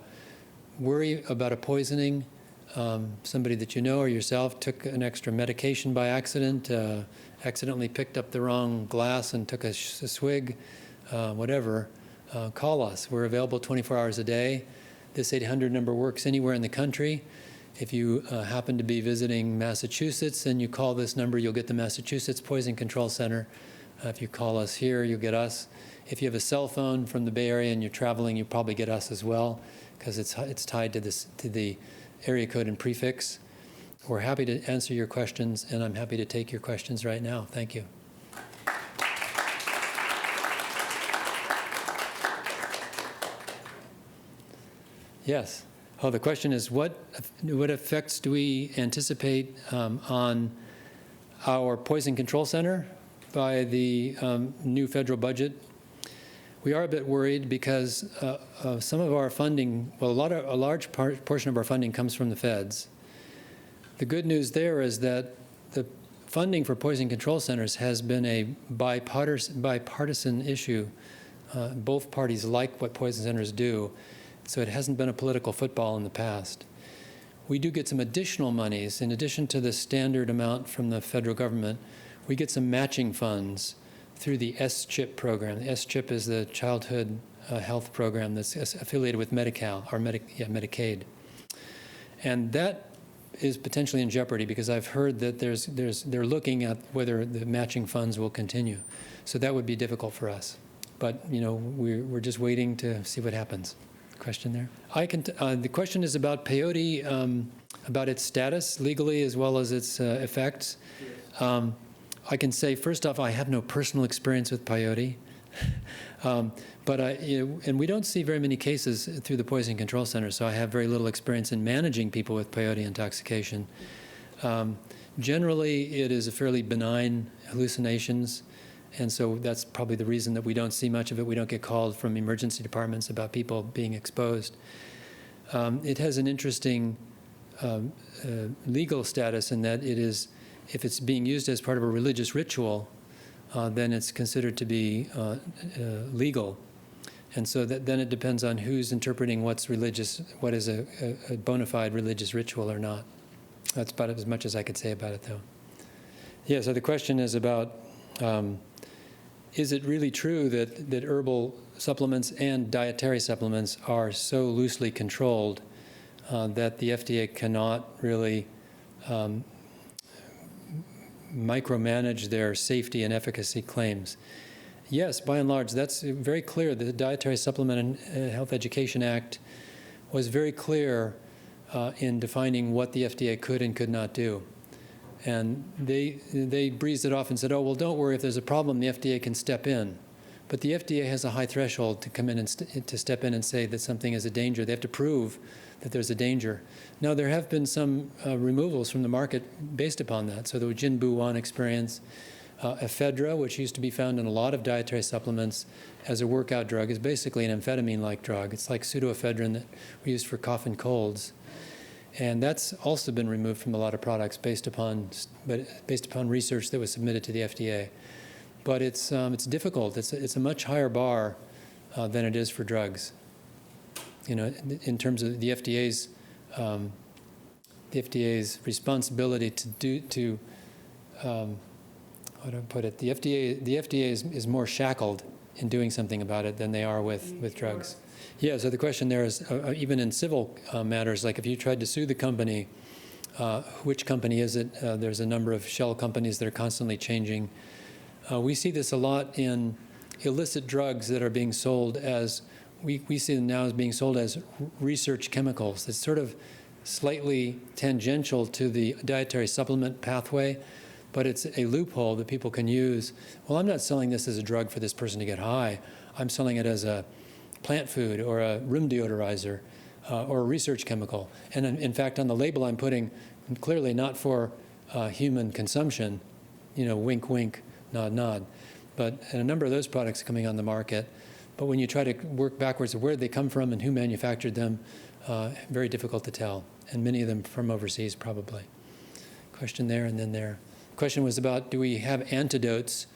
Speaker 1: worry about a poisoning, somebody that you know or yourself took an extra medication by accident, accidentally picked up the wrong glass and took a swig, whatever, call us. We're available 24 hours a day. This 800 number works anywhere in the country. If you happen to be visiting Massachusetts and you call this number, you'll get the Massachusetts Poison Control Center. If you call us here, you'll get us. If you have a cell phone from the Bay Area and you're traveling, you'll probably get us as well, because it's tied to the area code and prefix. We're happy to answer your questions, and I'm happy to take your questions right now. Thank you. Yes. Oh, the question is, what effects do we anticipate on our Poison Control Center by the new federal budget? We are a bit worried because some of our funding, well, a large portion of our funding comes from the feds. The good news there is that the funding for poison control centers has been a bipartisan issue. Both parties like what poison centers do, so it hasn't been a political football in the past. We do get some additional monies. In addition to the standard amount from the federal government, we get some matching funds through the S-CHIP program. The S-CHIP is the childhood health program that's affiliated with Medi-Cal, or Medicaid. And that is potentially in jeopardy because I've heard that they're looking at whether the matching funds will continue. So that would be difficult for us. But, we're just waiting to see what happens. Question there? The question is about peyote, about its status legally as well as its effects. I can say, first off, I have no personal experience with peyote. And we don't see very many cases through the Poison Control Center, so I have very little experience in managing people with peyote intoxication. Generally, it is a fairly benign hallucinations, and so that's probably the reason that we don't see much of it. We don't get called from emergency departments about people being exposed. It has an interesting legal status in that it is, if it's being used as part of a religious ritual, then it's considered to be legal. And so then it depends on who's interpreting what's religious, what is a bona fide religious ritual or not. That's about as much as I could say about it, though. Yeah, so the question is about, is it really true that herbal supplements and dietary supplements are so loosely controlled that the FDA cannot really micromanage their safety and efficacy claims? Yes, by and large, that's very clear. The Dietary Supplement and Health Education Act was very clear in defining what the FDA could and could not do. And they breezed it off and said, oh, well, don't worry, if there's a problem, the FDA can step in. But the FDA has a high threshold to come in and to step in and say that something is a danger. They have to prove that there's a danger. Now, there have been some removals from the market based upon that. So the Jinbu Wan experience, ephedra, which used to be found in a lot of dietary supplements as a workout drug, is basically an amphetamine-like drug. It's like pseudoephedrine that we use for cough and colds. And that's also been removed from a lot of products based upon research that was submitted to the FDA. But it's difficult. It's a much higher bar than it is for drugs. In terms of the FDA's responsibility to how do I put it? The FDA is more shackled in doing something about it than they are with drugs. Yeah. So the question there is, even in civil matters, like if you tried to sue the company, which company is it? There's a number of shell companies that are constantly changing. We see this a lot in illicit drugs that are being sold as, we see them now as being sold as research chemicals. It's sort of slightly tangential to the dietary supplement pathway, but it's a loophole that people can use. Well, I'm not selling this as a drug for this person to get high. I'm selling it as a plant food or a room deodorizer or a research chemical. And in fact, on the label I'm putting clearly not for human consumption, wink, wink, nod, nod. But a number of those products coming on the market. But when you try to work backwards of where they come from and who manufactured them, very difficult to tell. And many of them from overseas, probably. Question there and then there. Question was about, do we have antidotes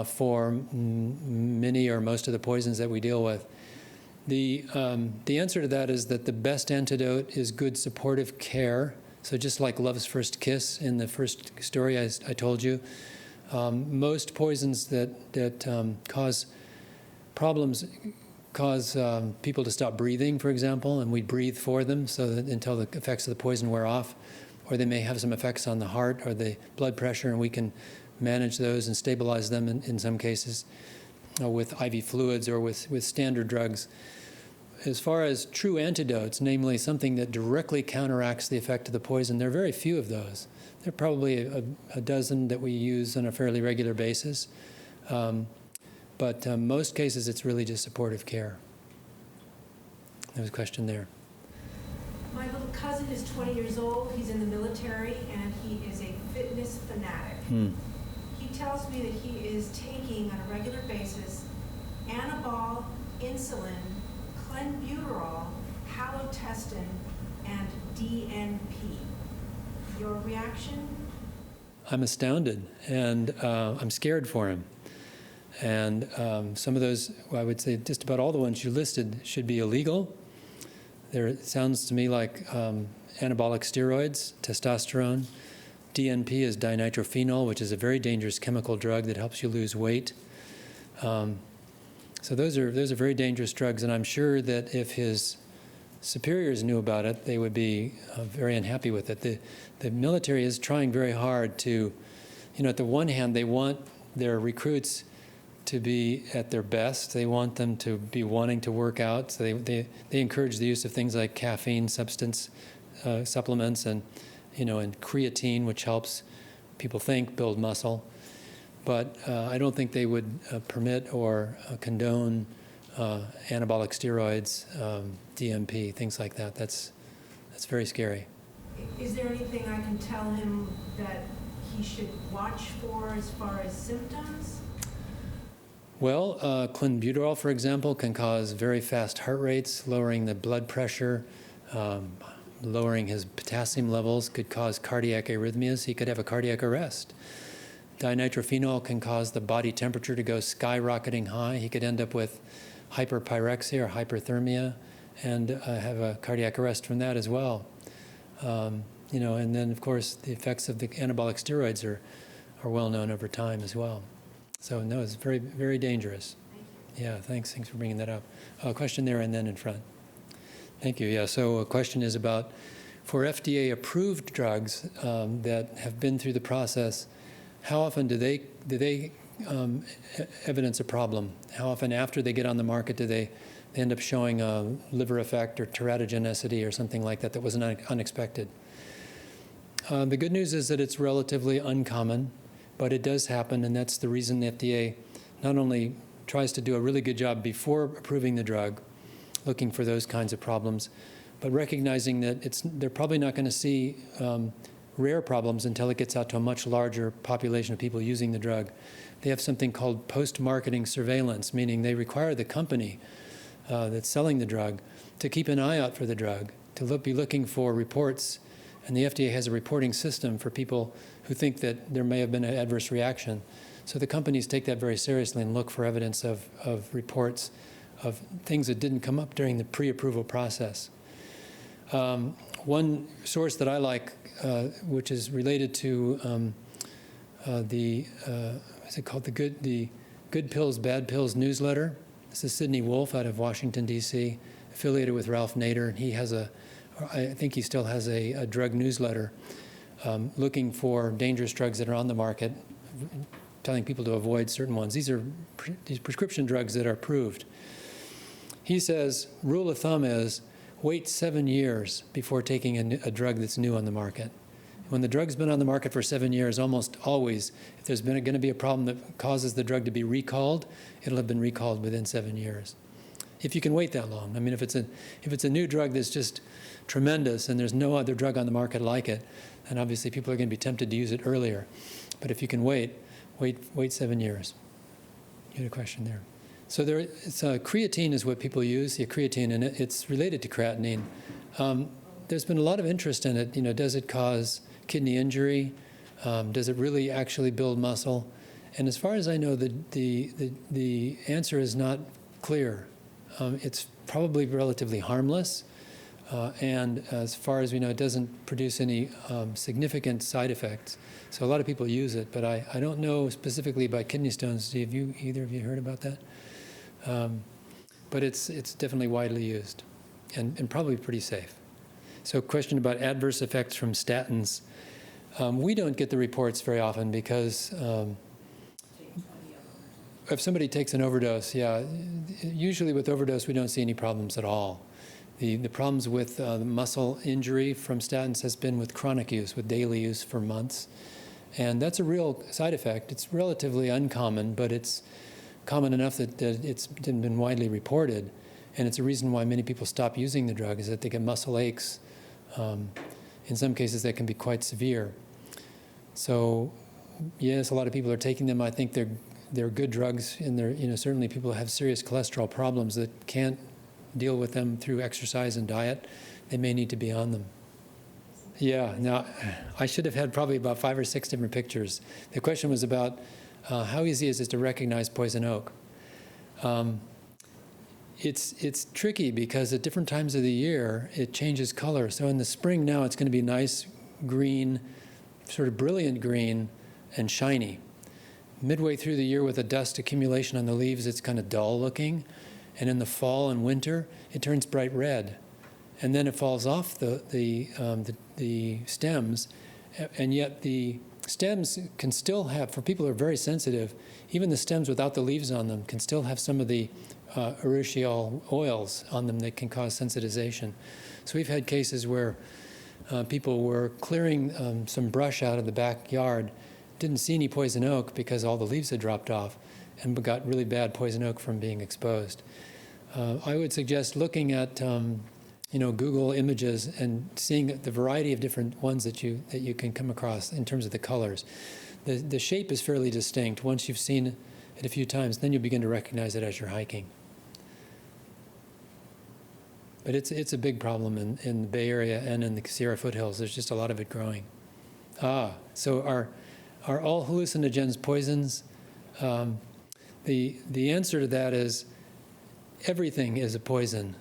Speaker 1: for many or most of the poisons that we deal with? The answer to that is that the best antidote is good supportive care. So just like Love's First Kiss in the first story I told you, most poisons that cause problems cause people to stop breathing, for example, and we breathe for them so that until the effects of the poison wear off. Or they may have some effects on the heart or the blood pressure, and we can manage those and stabilize them in some cases with IV fluids or with standard drugs. As far as true antidotes, namely something that directly counteracts the effect of the poison, there are very few of those. There are probably a dozen that we use on a fairly regular basis. But most cases, it's really just supportive care. There was a question there.
Speaker 2: My little cousin is 20 years old. He's in the military, and he is a fitness fanatic. He tells me that he is taking, on a regular basis, Anabol, insulin, clenbuterol, halotestin, and DNP. Your reaction?
Speaker 1: I'm astounded, and I'm scared for him. And some of those, I would say just about all the ones you listed should be illegal. It sounds to me like anabolic steroids, testosterone. DNP is dinitrophenol, which is a very dangerous chemical drug that helps you lose weight. So those are very dangerous drugs, and I'm sure that if his superiors knew about it, they would be very unhappy with it. The military is trying very hard to, at the one hand, they want their recruits to be at their best. They want them to be wanting to work out. So they encourage the use of things like caffeine supplements and creatine, which helps people think, build muscle. But I don't think they would permit or condone anabolic steroids, DMP, things like that. That's very scary.
Speaker 2: Is there anything I can tell him that he should watch for as far as symptoms?
Speaker 1: Well, clenbuterol, for example, can cause very fast heart rates, lowering the blood pressure, lowering his potassium levels, could cause cardiac arrhythmias. He could have a cardiac arrest. Dinitrophenol can cause the body temperature to go skyrocketing high. He could end up with hyperpyrexia or hyperthermia and have a cardiac arrest from that as well. And then, of course, the effects of the anabolic steroids are well known over time as well. So, no, it's very, very dangerous. Yeah, thanks for bringing that up. A question there and then in front. Thank you. Yeah, so a question is about, for FDA-approved drugs that have been through the process, how often do they evidence a problem? How often after they get on the market do they end up showing a liver effect or teratogenicity or something like that was unexpected? The good news is that it's relatively uncommon, but it does happen, and that's the reason the FDA not only tries to do a really good job before approving the drug, looking for those kinds of problems, but recognizing that they're probably not going to see rare problems until it gets out to a much larger population of people using the drug. They have something called post-marketing surveillance, meaning they require the company that's selling the drug to keep an eye out for the drug, to be looking for reports. And the FDA has a reporting system for people who think that there may have been an adverse reaction. So the companies take that very seriously and look for evidence of reports of things that didn't come up during the pre-approval process. One source that I like, which is related to what's it called, the Good Pills, Bad Pills newsletter. This is Sidney Wolfe out of Washington, D.C., affiliated with Ralph Nader, and he has I think he still has a drug newsletter looking for dangerous drugs that are on the market, telling people to avoid certain ones. These are these prescription drugs that are approved. He says, rule of thumb is, wait 7 years before taking a drug that's new on the market. When the drug's been on the market for 7 years, almost always, if there's going to be a problem that causes the drug to be recalled, it'll have been recalled within 7 years. If you can wait that long. I mean, if it's a new drug that's just tremendous and there's no other drug on the market like it, then obviously people are going to be tempted to use it earlier. But if you can wait 7 years. You had a question there. So creatine is what people use, the creatine, and it's related to creatinine. There's been a lot of interest in it. Does it cause kidney injury? Does it really actually build muscle? And as far as I know, the answer is not clear. It's probably relatively harmless, and as far as we know, it doesn't produce any significant side effects. So a lot of people use it, but I don't know specifically about kidney stones. Have either of you heard about that? But it's definitely widely used, and probably pretty safe. So question about adverse effects from statins. We don't get the reports very often because if somebody takes an overdose, usually with overdose we don't see any problems at all. The problems with the muscle injury from statins has been with chronic use, with daily use for months. And that's a real side effect. It's relatively uncommon, but it's common enough that it's been widely reported. And it's a reason why many people stop using the drug, is that they get muscle aches. In some cases, that can be quite severe. So, yes, a lot of people are taking them. I think they're good drugs, and they're certainly people who have serious cholesterol problems that can't deal with them through exercise and diet. They may need to be on them. Yeah. Now, I should have had probably about 5 or 6 different pictures. The question was about how easy is it to recognize poison oak. It's tricky because at different times of the year it changes color. So in the spring now it's going to be nice green, sort of brilliant green and shiny. Midway through the year with a dust accumulation on the leaves, it's kind of dull looking. And in the fall and winter, it turns bright red. and then it falls off the stems, and yet the stems can still have, for people who are very sensitive, even the stems without the leaves on them can still have some of the urushiol oils on them that can cause sensitization. So we've had cases where people were clearing some brush out of the backyard, didn't see any poison oak because all the leaves had dropped off, and got really bad poison oak from being exposed. I would suggest looking at Google images and seeing the variety of different ones that you can come across in terms of the colors. The shape is fairly distinct. Once you've seen it a few times, then you begin to recognize it as you're hiking. But it's a big problem in the Bay Area and in the Sierra foothills. There's just a lot of it growing. So are all hallucinogens poisons? The answer to that is everything is a poison,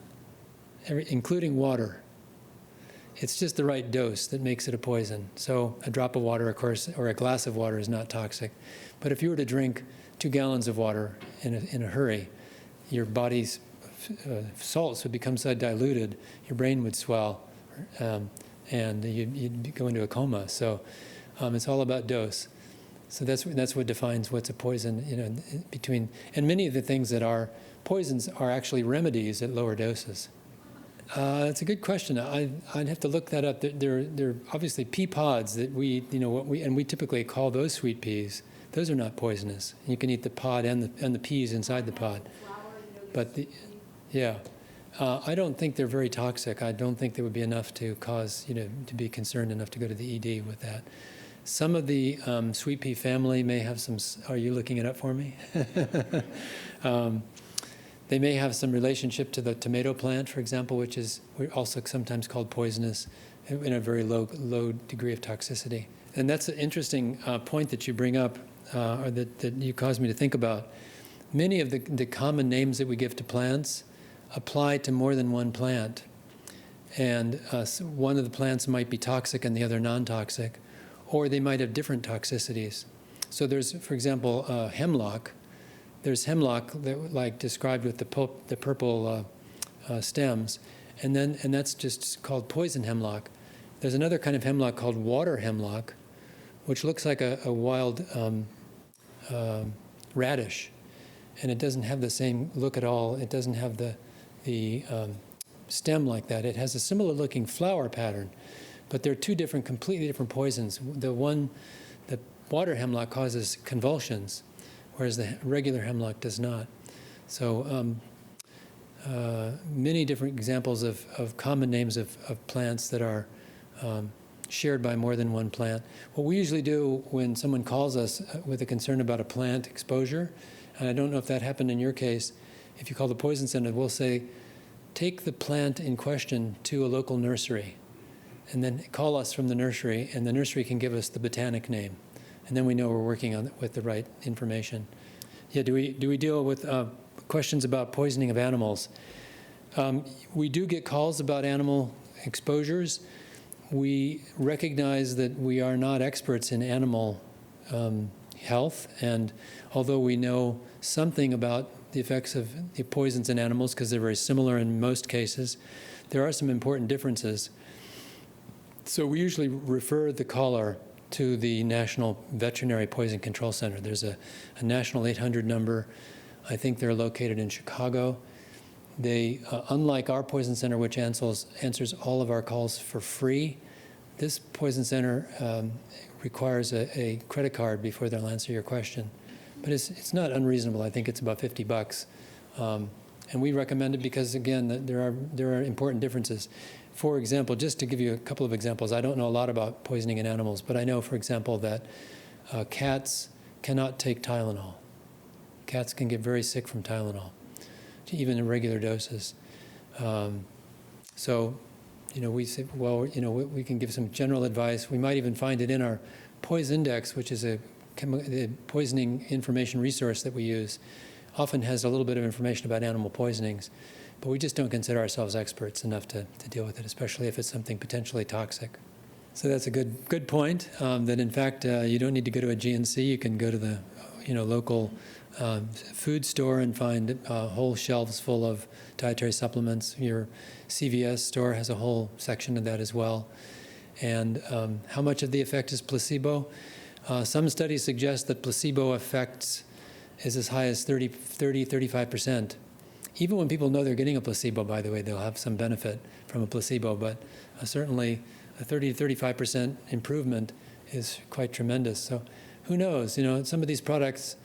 Speaker 1: including water. It's just the right dose that makes it a poison. So a drop of water, of course, or a glass of water is not toxic. But if you were to drink 2 gallons of water in a hurry, your body's salts would become so diluted, your brain would swell, and you'd go into a coma. So it's all about dose. So that's what defines what's a poison, between, and many of the things that are poisons are actually remedies at lower doses. That's a good question. I'd have to look that up. There are obviously pea pods that we typically call those sweet peas. Those are not poisonous. You can eat the pod and the peas inside the pod. But I don't think they're very toxic. I don't think there would be enough to cause to be concerned enough to go to the ED with that. Some of the sweet pea family may have some. Are you looking it up for me? They may have some relationship to the tomato plant, for example, which is also sometimes called poisonous in a very low degree of toxicity. And that's an interesting point that you bring up, or that you caused me to think about. Many of the common names that we give to plants apply to more than one plant. And one of the plants might be toxic and the other non-toxic, or they might have different toxicities. So there's, for example, hemlock. There's hemlock that, like described with the purple stems, and that's just called poison hemlock. There's another kind of hemlock called water hemlock, which looks like a wild radish, and it doesn't have the same look at all. It doesn't have the stem like that. It has a similar looking flower pattern, but they're two completely different poisons. The water hemlock causes convulsions, whereas the regular hemlock does not. So many different examples of common names of plants that are shared by more than one plant. What we usually do when someone calls us with a concern about a plant exposure, and I don't know if that happened in your case, if you call the Poison Center, we'll say, take the plant in question to a local nursery, and then call us from the nursery, and the nursery can give us the botanic name. And then we know we're working with the right information. Yeah, do we deal with questions about poisoning of animals? We do get calls about animal exposures. We recognize that we are not experts in animal health, and although we know something about the effects of the poisons in animals, because they're very similar in most cases, there are some important differences. So we usually refer the caller to the National Veterinary Poison Control Center. There's a national 800 number. I think they're located in Chicago. They, unlike our poison center, which answers all of our calls for free, this poison center requires a credit card before they'll answer your question. But it's not unreasonable. I think it's about $50. And we recommend it because, again, there are important differences. For example, just to give you a couple of examples, I don't know a lot about poisoning in animals, but I know, for example, that cats cannot take Tylenol. Cats can get very sick from Tylenol, even in regular doses. So, we say, well, we can give some general advice. We might even find it in our Poison Index, which is the poisoning information resource that we use. Often has a little bit of information about animal poisonings, but we just don't consider ourselves experts enough to deal with it, especially if it's something potentially toxic. So that's a good point, that in fact you don't need to go to a GNC. You can go to local food store and find whole shelves full of dietary supplements. Your CVS store has a whole section of that as well. And how much of the effect is placebo? Some studies suggest that placebo effects is as high as 35%. Even when people know they're getting a placebo, by the way, they'll have some benefit from a placebo, but certainly a 30 to 35% improvement is quite tremendous. So who knows? Some of these products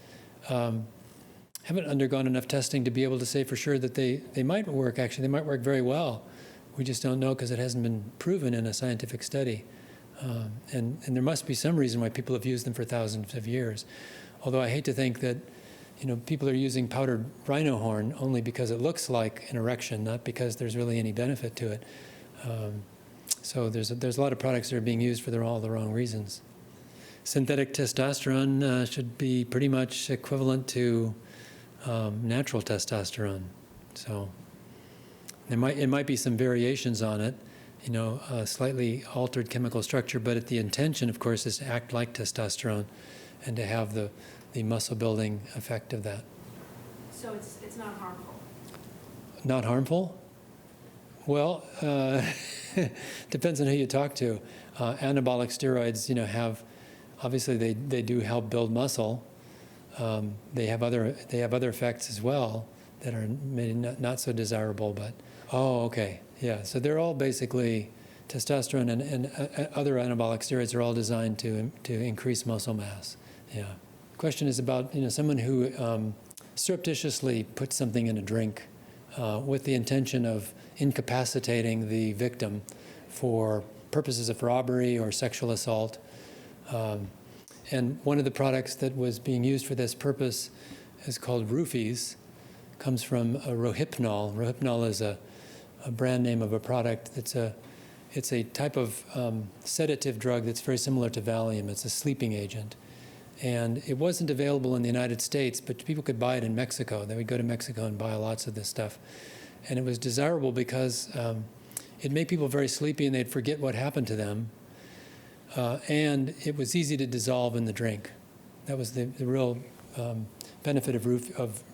Speaker 1: haven't undergone enough testing to be able to say for sure that they might work. Actually, they might work very well. We just don't know because it hasn't been proven in a scientific study. And there must be some reason why people have used them for thousands of years. Although I hate to think that people are using powdered rhino horn only because it looks like an erection, not because there's really any benefit to it. So there's a lot of products that are being used for all the wrong reasons. Synthetic testosterone should be pretty much equivalent to natural testosterone. So it might be some variations on it, a slightly altered chemical structure, but the intention, of course, is to act like testosterone and to have the muscle building effect of that.
Speaker 2: So it's not harmful?
Speaker 1: Not harmful? Well, depends on who you talk to. Anabolic steroids, have, obviously they do help build muscle. They have other effects as well that are maybe not so desirable, but, okay. Yeah, so they're all basically, testosterone and other anabolic steroids are all designed to increase muscle mass. Yeah. Question is about someone who surreptitiously puts something in a drink with the intention of incapacitating the victim for purposes of robbery or sexual assault. And one of the products that was being used for this purpose is called Roofies. Comes from Rohypnol. Rohypnol is a brand name of a product it's a type of sedative drug that's very similar to Valium. It's a sleeping agent. And it wasn't available in the United States, but people could buy it in Mexico. They would go to Mexico and buy lots of this stuff. And it was desirable because it made people very sleepy and they'd forget what happened to them. And it was easy to dissolve in the drink. That was the real benefit of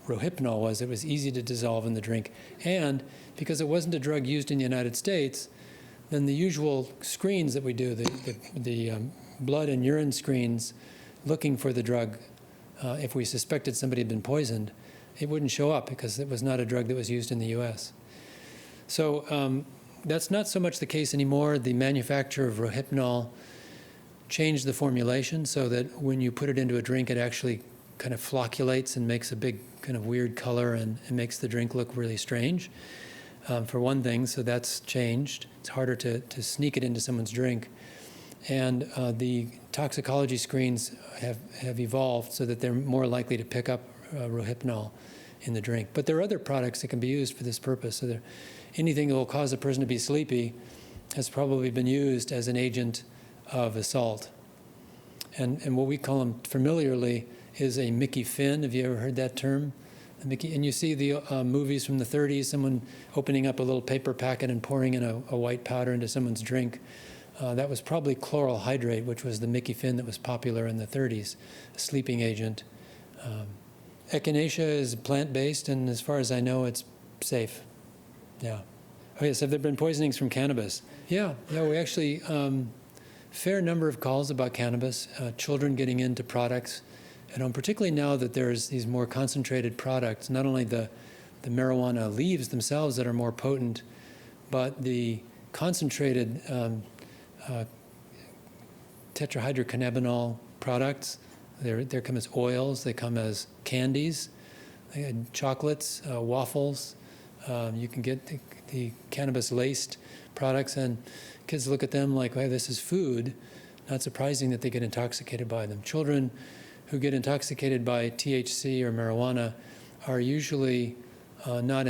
Speaker 1: Rohypnol, was it was easy to dissolve in the drink. And because it wasn't a drug used in the United States, then the usual screens that we do, the blood and urine screens looking for the drug, if we suspected somebody had been poisoned, it wouldn't show up because it was not a drug that was used in the U.S. So that's not so much the case anymore. The manufacturer of Rohypnol changed the formulation so that when you put it into a drink, it actually kind of flocculates and makes a big kind of weird color and makes the drink look really strange, for one thing. So that's changed. It's harder to sneak it into someone's drink. And the toxicology screens have evolved so that they're more likely to pick up Rohypnol in the drink. But there are other products that can be used for this purpose. So anything that will cause a person to be sleepy has probably been used as an agent of assault. And what we call them familiarly is a Mickey Finn. Have you ever heard that term? And you see the movies from the 30s, someone opening up a little paper packet and pouring in a white powder into someone's drink. That was probably chloral hydrate, which was the Mickey Finn that was popular in the 30s, a sleeping agent. Echinacea is plant-based, and as far as I know, it's safe. Yeah. Oh yes, have there been poisonings from cannabis? Yeah, we actually, fair number of calls about cannabis, children getting into products. And particularly now that there's these more concentrated products, not only the marijuana leaves themselves that are more potent, but the concentrated tetrahydrocannabinol products. They come as oils, they come as candies, chocolates, waffles. You can get the cannabis-laced products, and kids look at them like, hey, this is food. Not surprising that they get intoxicated by them. Children who get intoxicated by THC or marijuana are usually not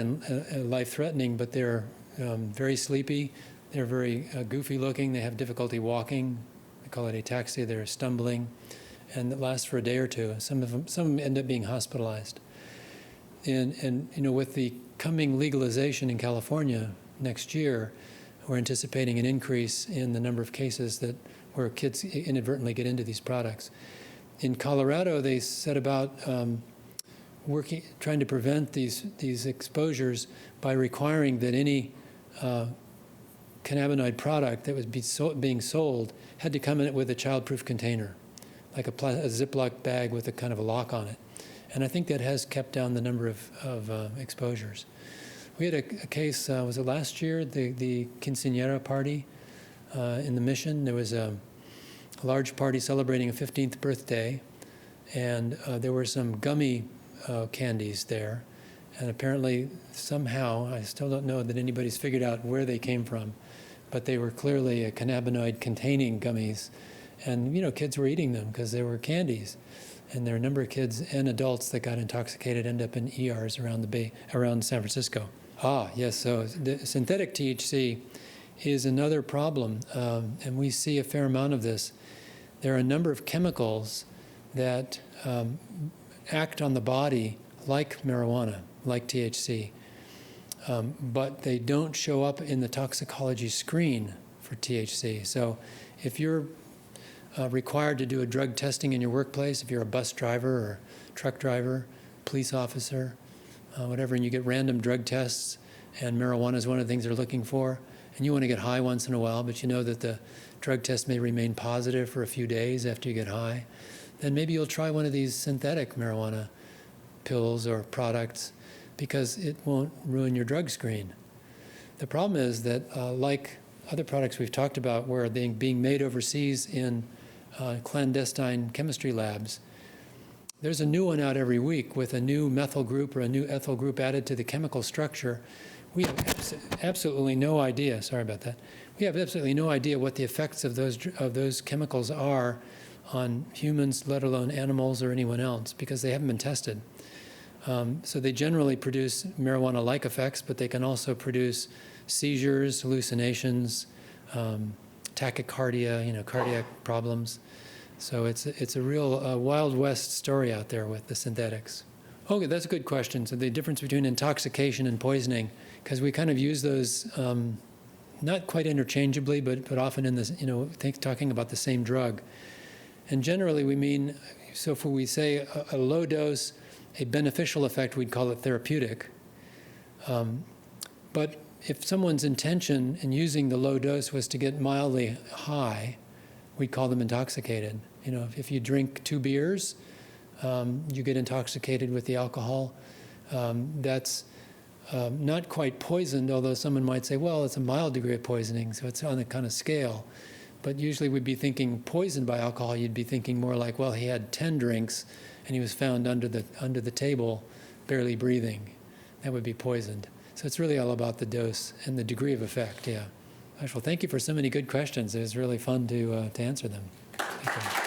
Speaker 1: life-threatening, but they're very sleepy. They're very goofy looking. They have difficulty walking. We call it ataxia. They're stumbling, and it lasts for a day or two. Some of them end up being hospitalized. And with the coming legalization in California next year, we're anticipating an increase in the number of cases where kids inadvertently get into these products. In Colorado, they set about trying to prevent these exposures by requiring that any cannabinoid product that was being sold had to come in with a child-proof container, like a Ziploc bag with a kind of a lock on it. And I think that has kept down the number of exposures. We had a case, was it last year, the quinceañera party in the Mission? There was a large party celebrating a 15th birthday, and there were some gummy candies there. And apparently, somehow, I still don't know that anybody's figured out where they came from, but they were clearly cannabinoid-containing gummies. And, kids were eating them because they were candies. And there are a number of kids and adults that got intoxicated, end up in ERs around San Francisco. Yes, so the synthetic THC is another problem, and we see a fair amount of this. There are a number of chemicals that act on the body like marijuana, like THC, but they don't show up in the toxicology screen for THC. So if you're required to do a drug testing in your workplace, if you're a bus driver or truck driver, police officer, whatever, and you get random drug tests, and marijuana is one of the things they're looking for, and you want to get high once in a while, but you know that the drug test may remain positive for a few days after you get high, then maybe you'll try one of these synthetic marijuana pills or products because it won't ruin your drug screen. The problem is that, like other products we've talked about where they're being made overseas in clandestine chemistry labs, there's a new one out every week with a new methyl group or a new ethyl group added to the chemical structure. We have absolutely no idea, sorry about that, we have absolutely no idea what the effects of those chemicals are on humans, let alone animals or anyone else, because they haven't been tested. So they generally produce marijuana-like effects, but they can also produce seizures, hallucinations, tachycardia, cardiac problems. So it's a real Wild West story out there with the synthetics. Okay, that's a good question. So the difference between intoxication and poisoning, because we kind of use those not quite interchangeably, but often in this, talking about the same drug. And generally we mean, so if we say a low dose, a beneficial effect, we'd call it therapeutic. But if someone's intention in using the low dose was to get mildly high, we'd call them intoxicated. If you drink 2 beers, you get intoxicated with the alcohol. That's not quite poisoned, although someone might say, well, it's a mild degree of poisoning, so it's on a kind of scale. But usually we'd be thinking poisoned by alcohol, you'd be thinking more like, well, he had 10 drinks and he was found under the table barely breathing. That would be poisoned. So it's really all about the dose and the degree of effect, yeah. Well, thank you for so many good questions. It was really fun to answer them. Thank you.